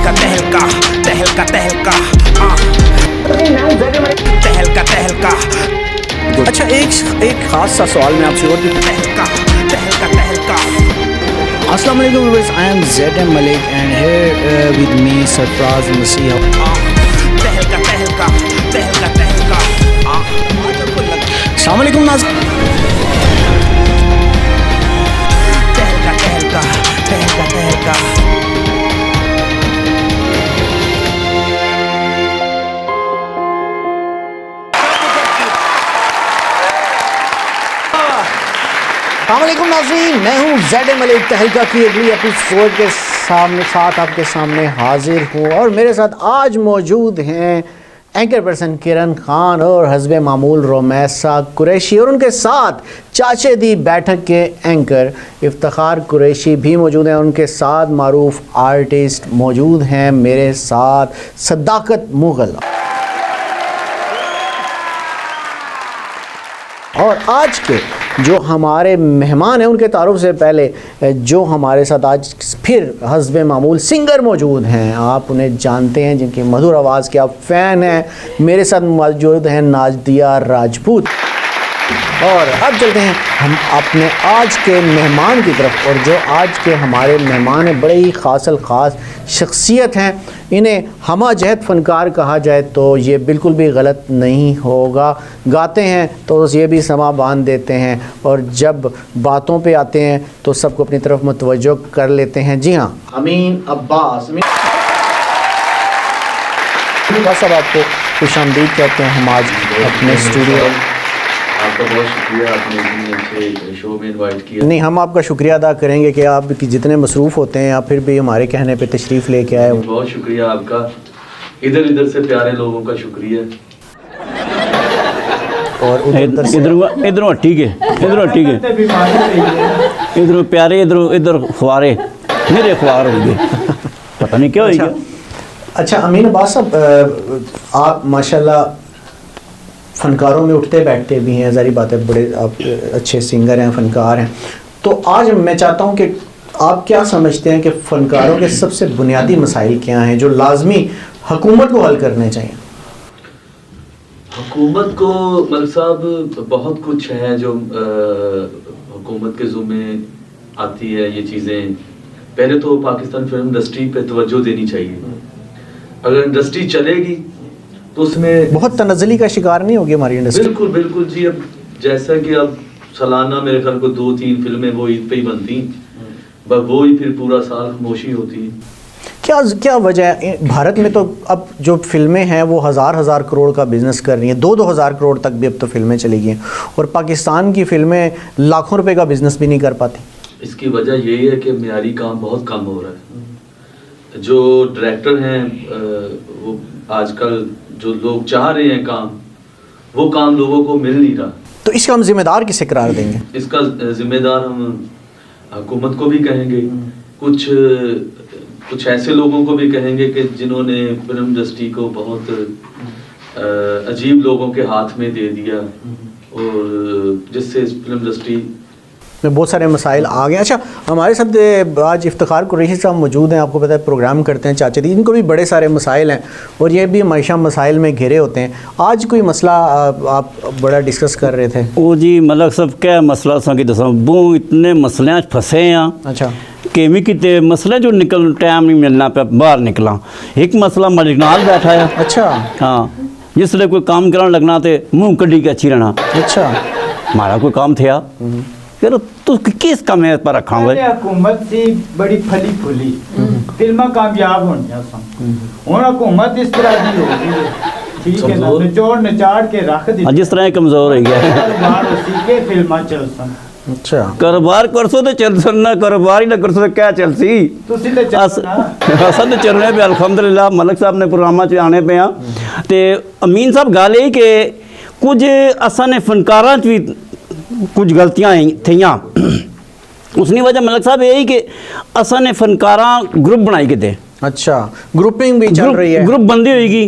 तहलका तहलका तहलका तहलका तहलका तहलका। अच्छा, एक खास सा सवाल मैं आपसे और तहलका तहलका तहलका। अस्सलाम वालेकुम viewers, I am ZM Malik and here with me Sarfraz Masih। तहलका तहलका तहलका तहलका। अस्सलाम वालेकुम नाज़रीन। तहलका तहलका तहलका तहलका। अस्सलामुअलैकुम नाज़रीन, मैं हूँ ZM Malik। तहलका की अगली एपिसोड के साथ आपके सामने हाजिर हूँ और मेरे साथ आज मौजूद हैं एंकर पर्सन किरण खान और हस्बे मामूल रोमैसा कुरैशी, और उनके साथ चाचे दी बैठक के एंकर इफ्तिखार कुरैशी भी मौजूद हैं। उनके साथ मारूफ आर्टिस्ट मौजूद हैं मेरे साथ सदाकत मुगल। और आज के जो हमारे मेहमान हैं उनके तारुफ से पहले जो हमारे साथ आज फिर हस्बे मामूल सिंगर मौजूद हैं, आप उन्हें जानते हैं, जिनकी मधुर आवाज़ के आप फ़ैन हैं। मेरे साथ मौजूद हैं नाज़िया राजपूत। और अब चलते हैं हम अपने आज के मेहमान की तरफ। और जो आज के हमारे मेहमान हैं बड़े ही ख़ास शख्सियत हैं। इन्हें हमा जहत फ़नकार कहा जाए तो ये बिल्कुल भी गलत नहीं होगा। गाते हैं तो ये भी समा बांध देते हैं, और जब बातों पे आते हैं तो सबको अपनी तरफ मुतवज्जो कर लेते हैं। जी हाँ, अमीन अब्बास। साहब आपको खुशामदीद कहते हैं हम आज अपने स्टूडियो। आपका बहुत शुक्रिया, आपने इतने अच्छे शो में इनवाइट किया। नहीं, हम आपका शुक्रिया अदा करेंगे कि आप जितने मसरूफ़ होते हैं आप फिर भी हमारे कहने पे तशरीफ़ लेके आए। बहुत शुक्रिया आपका, इधर से प्यारे लोगों का शुक्रिया। और इधरों ठीक है, इधरों प्यारे, इधर खुआरे मेरे खुआर हो गए, पता नहीं क्या हो गया। अच्छा अमीन अब्बास साहब, आप माशाल्लाह फ़नकारों में उठते बैठते भी हैं, ज़ाहिर बात है, बड़े आप अच्छे सिंगर हैं, फ़नकार हैं। तो आज मैं चाहता हूं कि आप क्या समझते हैं कि फ़नकारों के सबसे बुनियादी मसाइल क्या हैं जो लाजमी हुकूमत को हल करने चाहिए? हुकूमत को मलिक साहब बहुत कुछ है जो हुकूमत के ज़ुम्मे आती है। ये चीज़ें पहले तो पाकिस्तान फिल्म इंडस्ट्री पे तवज्जो देनी चाहिए। अगर इंडस्ट्री चलेगी तो उसमें बहुत तनज़्ज़ुली का शिकार नहीं होगी हमारी इंडस्ट्री। बिल्कुल जी। अब जैसा कि अब सालाना मेरे ख्याल को 2-3 फिल्में वो ईद पे ही बनती, बस वो ही फिर पूरा साल खामोशी होती है। क्या वजह है? भारत में तो अब जो फिल्में हैं वो हज़ार करोड़ का बिज़नेस कर रही हैं, 2-2 हज़ार करोड़ तक भी अब तो फिल्में चली गई हैं, और पाकिस्तान की फिल्में लाखों रुपए का बिज़नेस भी नहीं कर पाती। इसकी वजह यही है कि मियारी काम बहुत कम हो रहा है। जो डायरेक्टर हैं वो आजकल जो लोग चाह रहे हैं काम, वो काम लोगों को मिल नहीं रहा। तो इसका हम जिम्मेदार किसे करार देंगे? इसका जिम्मेदार हम हुकूमत को भी कहेंगे, कुछ ऐसे लोगों को भी कहेंगे कि जिन्होंने फिल्म इंडस्ट्री को बहुत अजीब लोगों के हाथ में दे दिया, और जिससे फिल्म इंडस्ट्री में बहुत सारे मसाइल आ गए। अच्छा, हमारे साथ आज इफ्तिखार कुरैशी साहब मौजूद हैं। आपको पता है प्रोग्राम करते हैं चाचा दी, इनको भी बड़े सारे मसाइल हैं और ये भी हमेशा मसाइल में घिरे होते हैं। आज कोई मसला आप बड़ा डिस्कस कर रहे थे? ओ जी, मतलब सब क्या मसला कि दसा वो इतने मसले फंसे हैं। अच्छा, कि भी कितने मसले जो निकल टाइम नहीं मिलना पे बाहर निकला। एक मसला मलिक नाल बैठा है। अच्छा, हाँ, जिसले कोई काम कराने लगना तो मुँह कड्डी के अच्छी रहना। अच्छा, हमारा कोई काम थे फिर तो किस काम है पर रखा हुआ? हुकूमत सी बड़ी फली फुली, फिल्मां कामयाब होनियां सन। हुण हुकूमत इस तरह दी हो गई है, ठीक है ना, निचोड़ निचाड़ के रख दी। जिस तरह कमजोर हो गया कारोबार उसी के फिल्मां चल सन। अच्छा, कारोबार करसो तो चल सन ना, कारोबार ही ना करसो तो क्या चल सी? तुसी ते चल ना असल तो चलने पे अल्हम्दुलिल्लाह मलिक साहब ने प्रोग्रामां च आने पे हाँ। ते अमीन साहब गल यही कि कुछ असां ने फनकारां च भी कुछ गलतियां थियां। उसनी वजह मलिक साहब यही कि असा ने फनकारा ग्रुप बनाई किते। अच्छा, ग्रुपिंग भी चल रही है, ग्रुप बंदी होगी।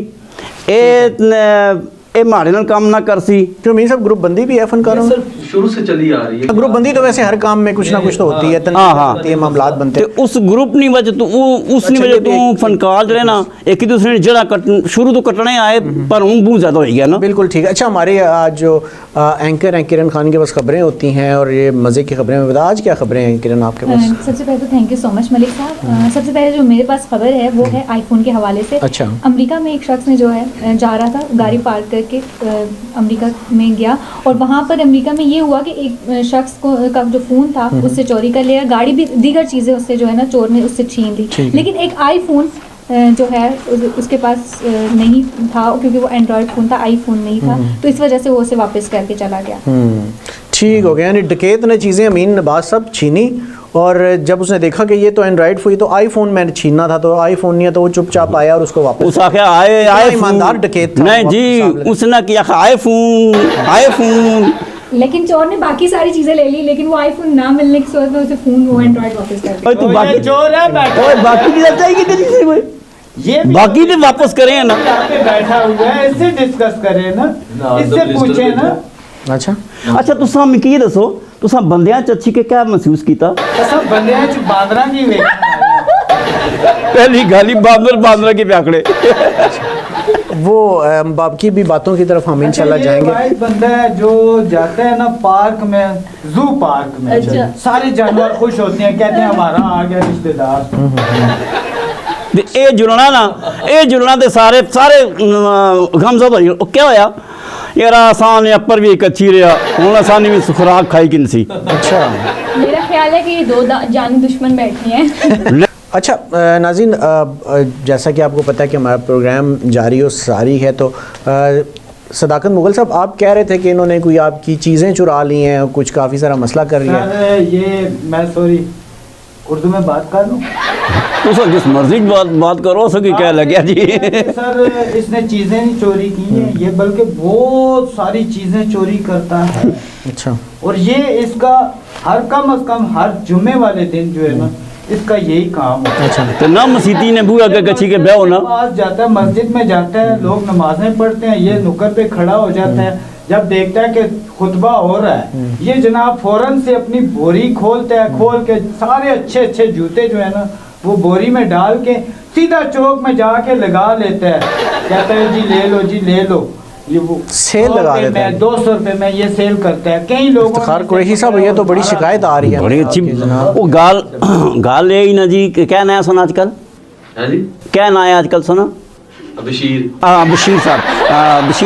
ए माड़े नाल काम ना कर सी। जो मीन साहब ग्रुप बंदी भी है फनकारों में? शुरू से चली आ रही है। ग्रुप बंदी तो वैसे हर काम में कुछ ना कुछ तो होती है, हाँ, हाँ। होती है, मामलात बनते ਤੇ हैं। ਉਸ ਗਰੁੱਪ ਨਹੀਂ ਵਜ੍ਹਾ ਤੋਂ ਉਸ ਨਹੀਂ ਅੱਛਾ, ਵਜ੍ਹਾ ਇਹ ਵੀ ਤੋਂ ਫਨਕਾਰ ਜਿਹੜੇ ਨਾ ਇੱਕ ਦੂਸਰੇ ਨੇ ਜਿਹੜਾ ਸ਼ੁਰੂ ਤੋਂ ਕੱਟਣੇ ਆਏ पर हूँ बहुत ज़्यादा हो गया ना। बिल्कुल ठीक है। अच्छा, हमारे आज जो एंकर हैं किरण खान के पास खबरें होती हैं और ये मज़े की खबरें बता, आज क्या खबरें हैं किरण आपके पास? सबसे पहले तो thank you so much Malik साहब। सबसे पहले जो मेरे पास खबर है वो है आईफोन के हवाले से। अच्छा। अमेरिका में एक शख्स ने जो है जा रहा था, गाड़ी पार्क करके अमेरिका में गया और वहाँ पर अमेरिका में ये हुआ कि एक शख्स को का जो फ़ोन था उससे चोरी कर लिया, गाड़ी भी दीगर चीज़ें उससे जो है ना चोर ने उससे छीन ली, लेकिन एक आईफोन जो है उसके पास नहीं था क्योंकि वो एंड्रॉयड फ़ोन था, आईफोन नहीं था, तो इस वजह से वो उसे वापस करके चला गया। ठीक हो गया। यानी डकैत ने चीज़ें अमीन नवाज सब छीनी और जब उसने देखा कि ये तो एंड्रॉयड हुई तो आईफोन मैंने छीनना था, तो आईफोन नहीं है, तो वो चुपचाप आया और उसको वापस। उस आखिर आए ईमानदार डकैत था। नहीं जी, उसने किया आईफोन लेकिन चोर ने बाकी सारी चीज़ें ले ली, लेकिन वो आईफोन ना मिलने की सूरत में उसे फ़ोन वो एंड्रॉयड वापस कर दिया। तू बाकी चोर है बैठा, ओए बाकी की चाहिए तेरी से भाई, ये भी बाकी तो वापस करें ना। यहाँ पे बैठा हुआ है, इससे डिस्कस करें ना, इससे पूछे ना। अच्छा अच्छा तुसा मिकी दसो तुसा बंदियां च अच्छी के क्या महसूस कीता? सब बंदे हैं जो बांदरा की वे पहली गाली बांदर के प्याकड़े। वो बाकी भी बातों की तरफ हम इंशाल्लाह जाएंगे। वाइट बंदा है जो जाता है ना पार्क में, जू पार्क में, अच्छा। सारे जानवर खुश होते हैं, कहते हैं हमारा आ गया रिश्तेदार। ते ए जुड़ना ते सारे गमज़द होई। ओ क्या होया यार, आसान है अपर भी एक अच्छी रहा हुन आसानी भी खुराक खाई किन सी। अच्छा मेरा ख्याल है कि ये दो जानी दुश्मन बैठी हैं। अच्छा नाज़रीन, जैसा कि आपको पता है कि हमारा प्रोग्राम जारी और सारी है, तो सदाकत मुगल साहब आप कह रहे थे कि इन्होंने कोई आपकी चीज़ें चुरा ली हैं, कुछ काफ़ी सारा मसला कर लिया। सर ये मैं सॉरी उर्दू में बात कर लूँ? तो सर जिस मर्जी की बात करो सर, क्या लगे जी। सर इसने चीज़ें नहीं चोरी की हैं, ये बल्कि बहुत सारी चीज़ें चोरी करता है। अच्छा। और ये इसका हर कम अज कम हर जुम्मे वाले दिन जो है ना इसका यही काम होता है। अच्छा तो ना मसीती ने बुआ के गच्छी के ब्याह ना पास जाता है, मस्जिद में जाता है, लोग नमाजें पढ़ते हैं, ये नुक्कर पे खड़ा हो जाता है, जब देखता है कि खुतबा हो रहा है ये जनाब फौरन से अपनी बोरी खोलता है, खोल के सारे अच्छे अच्छे जूते जो है ना वो बोरी में डाल के सीधा चौक में जाके लगा लेता है, कहता है जी ले लो जी ले लो, ये वो सेल लगा देता है। 200 रुपए में ये सेल करता है। कई लोगों इफ्तिखार कुरैशी साहब, ये तो बड़ी शिकायत आ रही है बड़ी अच्छी आपकी जनाब। वो गाल यही ना जी, क्या नया सुना आजकल, है जी क्या नया आजकल सुना? बशीर हाँ बशीर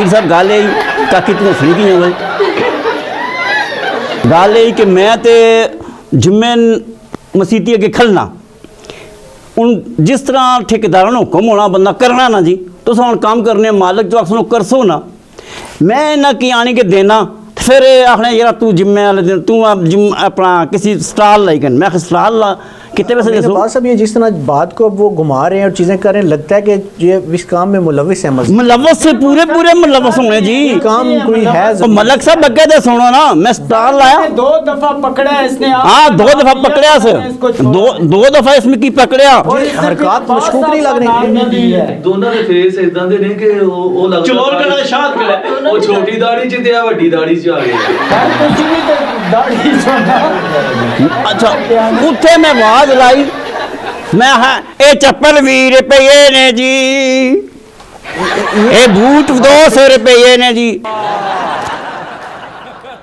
साहब गाल यही का कितने फ्री की है भाई, गाल यही कि मैं ते जुम्मे मसीती अगे खलना उन जिस तरह ठेकेदारों ने हुक्म होना बंदा करना ना जी, तो हम काम करने मालिक जो आखो करसो ना, मैं ना कि आने के देना फिर आखने यार तू जिम्मे वाले दिन तू अपना किसी स्टॉल लाई कर, मैं स्टॉल ला कितने पैसे दे बात सब ये जिस तरह बात को अब वो घुमा रहे हैं और चीज़ें कर रहे हैं, लगता है कि ये इस काम में मुलविस है। मुलव्वस से पूरे मुलव्वस होने जी, काम कोई है तो मलक साहब बग्गे दे सुनो ना, मैं स्टॉल लाया 2 दफा पकड़ा है इसने। हाँ 2 दफा पकड़िया सर, दो दफा इसमें की पकड़िया। हरकत मशकूक नहीं लगने दोनों ਦੇ ਫੇਸ ਇਦਾਂ ਦੇ ਨੇ ਕਿ ਉਹ ਲੱਗਦਾ ਚੋਰ ਕਿਹੜਾ ਤੇ ਸ਼ਾਦ ਕਿਹੜਾ, ਉਹ ਛੋਟੀ ਦਾੜੀ ਚ ਤੇ ਆ ਵੱਡੀ ਦਾੜੀ ਚ ਆ ਗਿਆ। कुछ भी तो दाढ़ी छोड़ा। अच्छा उत्थे मैं आवाज लाई, मैं हाँ ये चप्पल 20 रुपये ने जी, ये बूट 200 रुपये ने जी।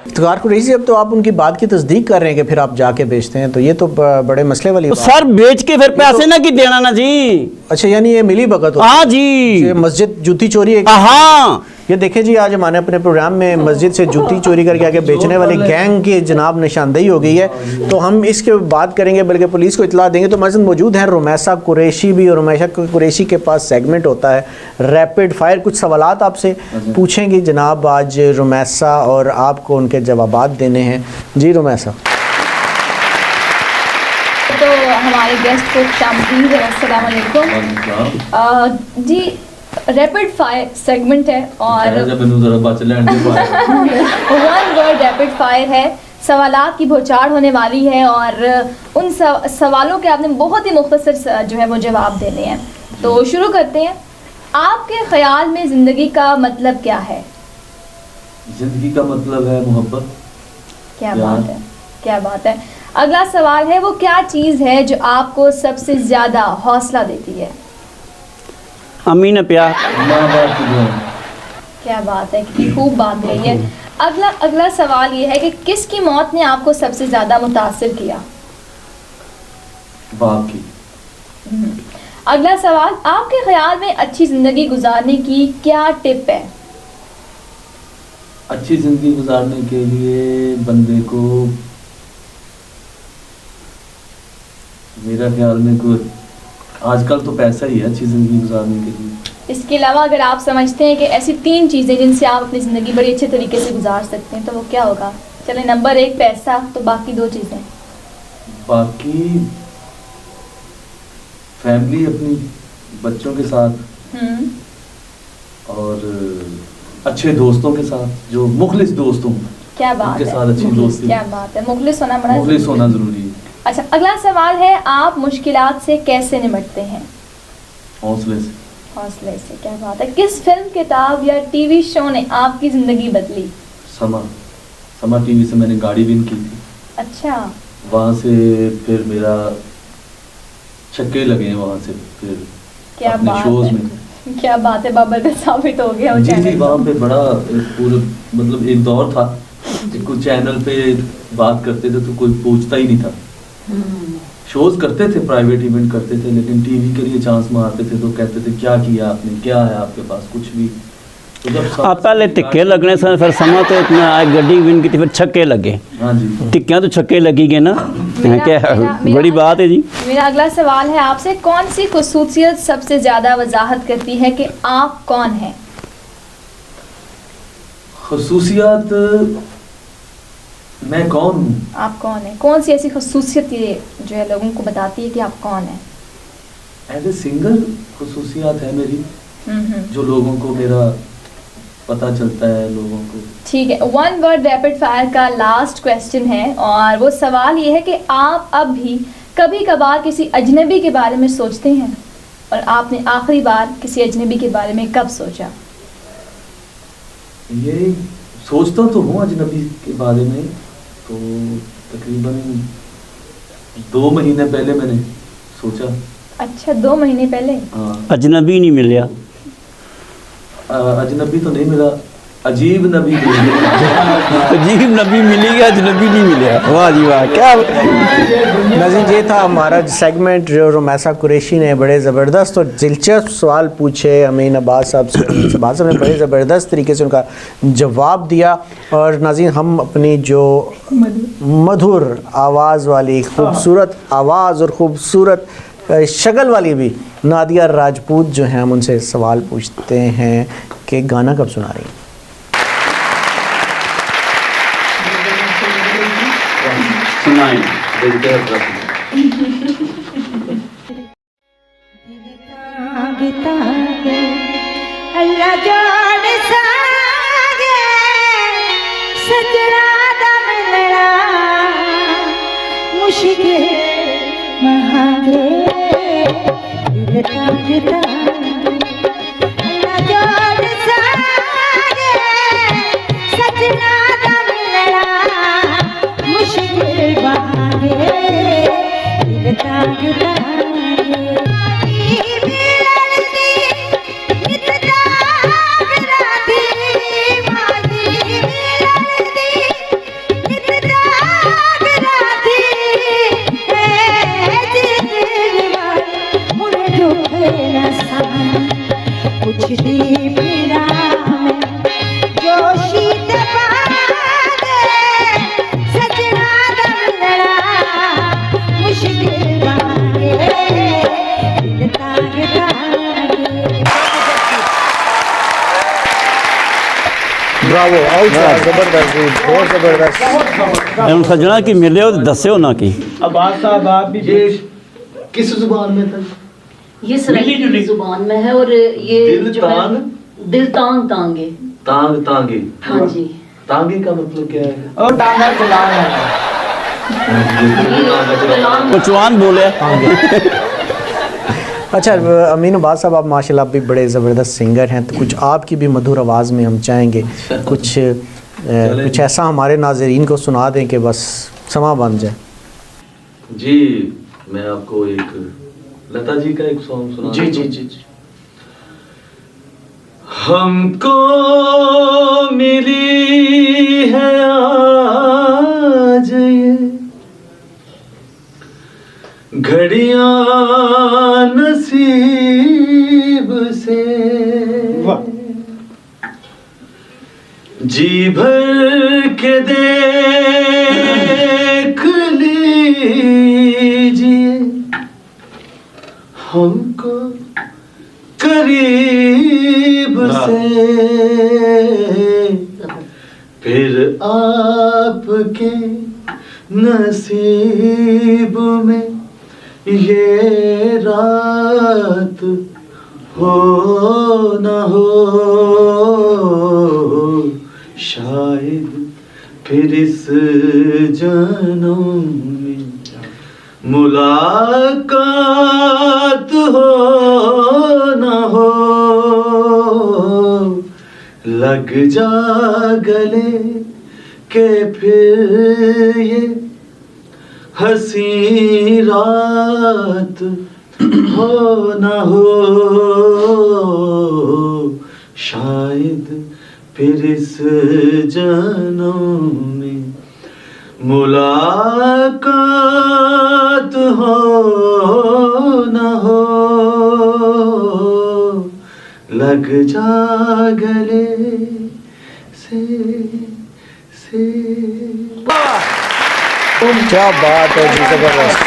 इफ्तिखार कुरैशी, अब तो आप उनकी बात की तस्दीक कर रहे हैं कि फिर आप जाके बेचते हैं, तो ये तो बड़े मसले वाली तो बात। सर बेच के फिर पैसे ना कि देना ना जी। अच्छा यानी ये मिली भगत होती है। हाँ जी, ये मस्जिद जूती चोरी है। हाँ ये देखें जी, आज हमारे अपने प्रोग्राम में मस्जिद से जूती चोरी करके आके बेचने वाले गैंग की जनाब निशानदेही हो गई है, तो हम इसके बात करेंगे, बल्कि पुलिस को इतला देंगे। तो हमारे साथ मौजूद हैं रुमैसा कुरैशी भी, और रुमैसा कुरैशी के पास सेगमेंट होता है रैपिड फायर, कुछ सवालात आपसे पूछेंगी जनाब आज रुमैसा, और आपको उनके जवाबात देने हैं। जी रुमैसा। तो हमारे गेस्ट को शामदीद अस्सलाम वालेकुम। जी रैपिड फायर सेगमेंट है और जब मैंने जरा बच लैंड के बाहर 1 वर्ड रैपिड फायर है, सवालात की बौछार होने वाली है और उन सवालों के आपने बहुत ही मुख्तसर जो है वो जवाब देने हैं। तो शुरू करते हैं। आपके ख्याल में ज़िंदगी का मतलब क्या है? जिंदगी का मतलब है मोहब्बत। क्या प्यार। बात है, क्या बात है। अगला सवाल है, वो क्या चीज़ है जो आपको सबसे ज़्यादा हौसला देती है? अमीन प्यार। माँ बाप की दुआ। क्या बात है, कितनी खूब बात कही है। अगला सवाल ये है कि किसकी मौत ने आपको सबसे ज़्यादा मुतासिर किया? बाप की। अगला सवाल, आपके ख्याल में अच्छी ज़िंदगी गुजारने की क्या टिप है? अच्छी जिंदगी गुजारने के लिए बंदे को मेरा ख्याल में कोई आजकल तो पैसा ही है अच्छी जिंदगी गुजारने के लिए। इसके अलावा अगर आप समझते हैं कि ऐसी 3 चीज़ें जिनसे आप अपनी ज़िंदगी बड़ी अच्छे तरीके से गुजार सकते हैं तो वो क्या होगा? चले, नंबर 1 पैसा, तो बाकी 2 चीज़ें। बाकी फैमिली अपनी बच्चों के साथ और अच्छे दोस्तों के साथ, जो मुखलिस दोस्त हों क्या बात उनके है, साथ अच्छी दोस्ती। क्या बात है, मुखलिस होना बड़ा मुखलिस ज़रूरी होना है। जरूरी है। अच्छा, अगला सवाल है, आप मुश्किलात से कैसे निपटते हैं? हौसले से। हौसले से, क्या बात है। किस फिल्म, किताब या टीवी शो ने आपकी ज़िंदगी बदली? समा टीवी से मैंने गाड़ी विन की थी। अच्छा, वहाँ से फिर मेरा छक्के लगे हैं, वहाँ से फिर क्या अपने बात शोज है, में। क्या बात है, बाबर साबित हो गया वो जी चैनल। वहाँ पे बड़ा एक पूरा मतलब एक दौर था कि कुछ चैनल पे बात करते थे तो कोई पूछता ही नहीं था। शोज करते थे, प्राइवेट इवेंट करते थे, लेकिन टीवी के लिए चांस मारते थे तो कहते थे क्या किया आपने, क्या है आपके पास, कुछ भी। तो जब आप पहले टिक्के लगने से फिर समा तो इतना गड्डी विन की थी, फिर छक्के लगे। हाँ जी। टिक्कियाँ तो छक्के लगी गए ना। क्या बड़ी बात है जी। मेरा अगला सवाल है आपसे, कौन सी खुसूसियत सबसे ज़्यादा वजाहत करती है कि आप कौन हैं? खसूसियात मैं कौन हूँ? आप कौन हैं? कौन सी ऐसी खसूसियत ये जो है लोगों को बताती है कि आप कौन हैं? एज ए सिंगर खसूसियात है मेरी, हम्म। जो लोगों को मेरा पता चलता है लोगों को। ठीक है, 1 वर्ड रैपिड फायर का लास्ट क्वेश्चन है और वो सवाल ये है कि आप अब भी कभी कभार किसी अजनबी के बारे में सोचते हैं और आपने आखिरी बार किसी अजनबी के बारे में कब सोचा? ये सोचता तो हूँ अजनबी के बारे में, तो तकरीबन 2 महीने पहले मैंने सोचा। अच्छा, 2 महीने पहले? हाँ। अजनबी नहीं मिलिया। अजनबी तो नहीं मिला, अजीब नबी मिल गया। अजीब नबी मिली गया, अजनबी नहीं मिलिया। वाह जी वाह, क्या नाज़रीन, ये था हमारा सेगमेंट जो रुमैसा कुरैशी ने बड़े ज़बरदस्त और दिलचस्प सवाल पूछे अमीन अब्बास साहब से। अब्बास साहब ने बड़े ज़बरदस्त तरीके से उनका जवाब दिया। और नाज़रीन, हम अपनी जो मधुर आवाज़ वाली, खूबसूरत आवाज़ और ख़ूबसूरत शक्ल वाली भी नादिया राजपूत जो हैं, हम उनसे सवाल पूछते हैं कि गाना कब सुना रही हैं? सुनाएं। अल्लाह जान सागे सजना दा मिलना मुश्किल महागे दिल तांगदा अल्लाह जान सागे सजना दा मिलना मुश्किल महागे दिल तांगदा कुछ दी पीड़ा में जोशी दबा दे सजना दा मिलना मुश्किल बागे दिल तांगदा ब्रावो, ज़बरदस्त, बहुत ज़बरदस्त। हम सजना की मिले हो दस्यो ना की। अब्बास साहब आप भी ये किस जुबान में था? ये सराइकी की जुबान में है और ये दिल जो है तांग? दिल तांग तांगे। तांग तांगे। हाँ जी। तांगे का मतलब क्या है? और टांगा चला है। कुचवान बोले। अच्छा अमीन अब्बास साहब, आप माशाल्लाह भी बड़े ज़बरदस्त सिंगर हैं, तो कुछ आपकी भी मधुर आवाज़ में हम चाहेंगे कुछ कुछ ऐसा हमारे नाजरीन को सुना दें कि बस समा बन जाए। जी मैं आपको एक लता जी का एक सॉन्ग सुना जी दूं। जी जी जी। हमको मिली है आज ये घड़ियां नसीब से, वाह। जी भर के देख लीजिए हमको करीब से, फिर आपके नसीब में ये रात हो न हो, शायद फिर इस जन्म में मुलाकात हो न हो, लग जा गले के फिर ये हंसी रात हो न हो, शायद फिर इस जन्म में मुलाकात हो न हो, लग जा गले से। क्या बात है जी, जबरदस्त,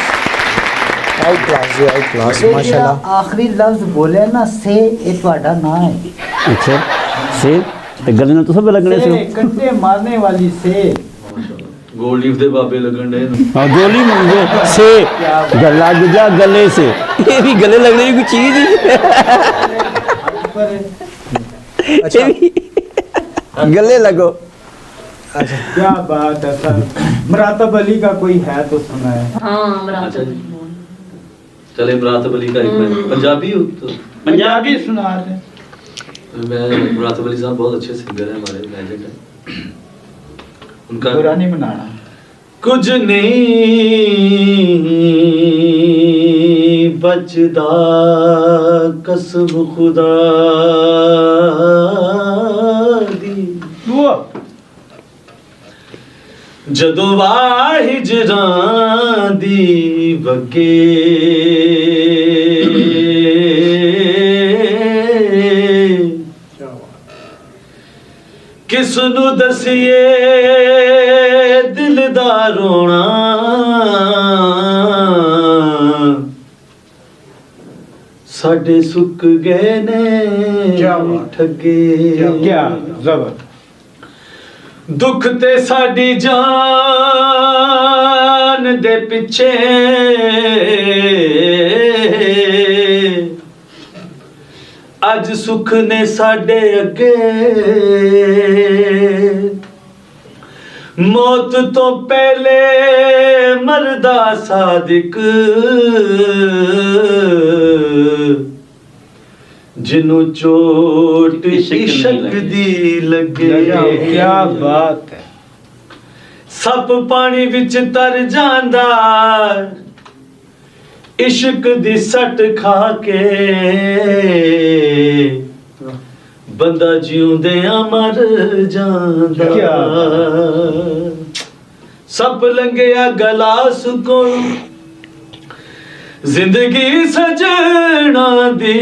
आउट क्लास जी, आउट क्लास माशाल्लाह। आखिरी लफ्ज बोले ना से ये ਤੁਹਾਡਾ ਨਾਂ है। अच्छा से ते गले ने तो सब लगने से कंटे मारने वाली से गोल्ड लीफ दे बाबे लगन डे हाँ गोली मंगो से गला गुजा गले से, ये भी गले लगने की कोई चीज ही अच्छा गले लगो। क्या बात है सर। मुरातब अली का कोई है तो सुना है। हाँ अच्छा मुराद जी। चले मुरातब अली का एक मैं पंजाबी हूँ तो पंजाबी सुना दे। मैं मुरातब अली साहब बहुत अच्छे सिंगर हैं, हमारे लेजेंड हैं। उनका बुरा नहीं मनाना। कुछ नहीं बचदा कसम खुदा दी, ਜਦੋਂ ਵਾਹਿਜਰਾਂ ਦੀ ਵਗੇ ਕਿਸ ਨੂੰ ਦਸੀਏ ਦਿਲ ਦਾ ਰੋਣਾ, ਸਾਡੇ ਸੁੱਕ ਗਏ ਨੇ ਠੱਗੇ। क्या जबर। दुख ते साडी जान दे पिछे अज सुख ने साडे अगे, मौत तो पहले मरदा सादिक जिन्नू चोट इश्क दी लगे। क्या बात है। सप पानी विच तर जांदा इश्क दी सट खा के, बंदा जिउंदियां मर जांदा। क्या सप लंघिया गलास कोल जिंदगी सजना दी,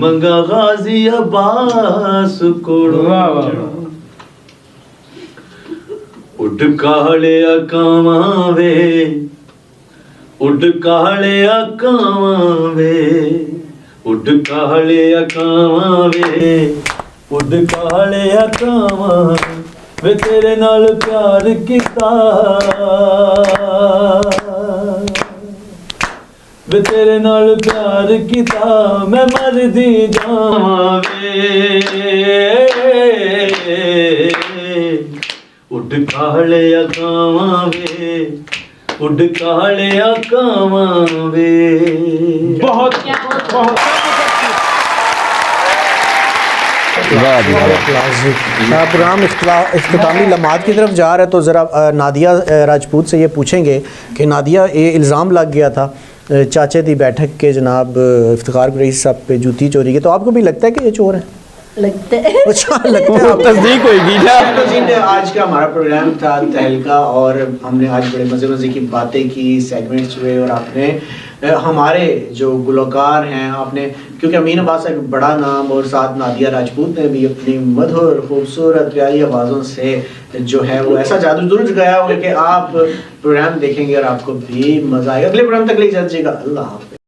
मंगा गाजी अब्बास कोलों। वाह वाह। उड कालिया कावां वे, उड कालिया कावां वे, उड कालिया कावां वे, उड कालिया कावां वे, तेरे नाल प्यार कीता वे, तेरे नाल प्यार कीता मैं मर दी जावां वे, उड कालिया कावां वे, उड कालिया कावां वे। बहुत बहुत प्रोग्राम इख्तितामी लम्हात की तरफ जा रहा है, तो ज़रा नादिया राजपूत से ये पूछेंगे कि नादिया, ये इल्ज़ाम लग गया था चाचे दी बैठक के जनाब इफ्तिखार कुरैशी साहब पे जूती चोरी के, तो आपको भी लगता है कि ये चोर है? लगता है। अच्छा लगता है आपको? तस्दीक होगी ना। चलो जी, आज का हमारा प्रोग्राम था तहलका, और हमने आज बड़े मज़े की बातें की, सेगमेंट्स हुए, और आपने हमारे जो गुलकार हैं, आपने, क्योंकि अमीन अब्बास एक बड़ा नाम, और साथ नादिया राजपूत ने भी अपनी मधुर खूबसूरत प्यारी आवाज़ों से जो है वो ऐसा जादू जरूर जगाया होगा कि आप प्रोग्राम देखेंगे और आपको भी मज़ा आएगा। अगले प्रोग्राम तक ले जाइएगा। अल्लाह हाफ़िज़।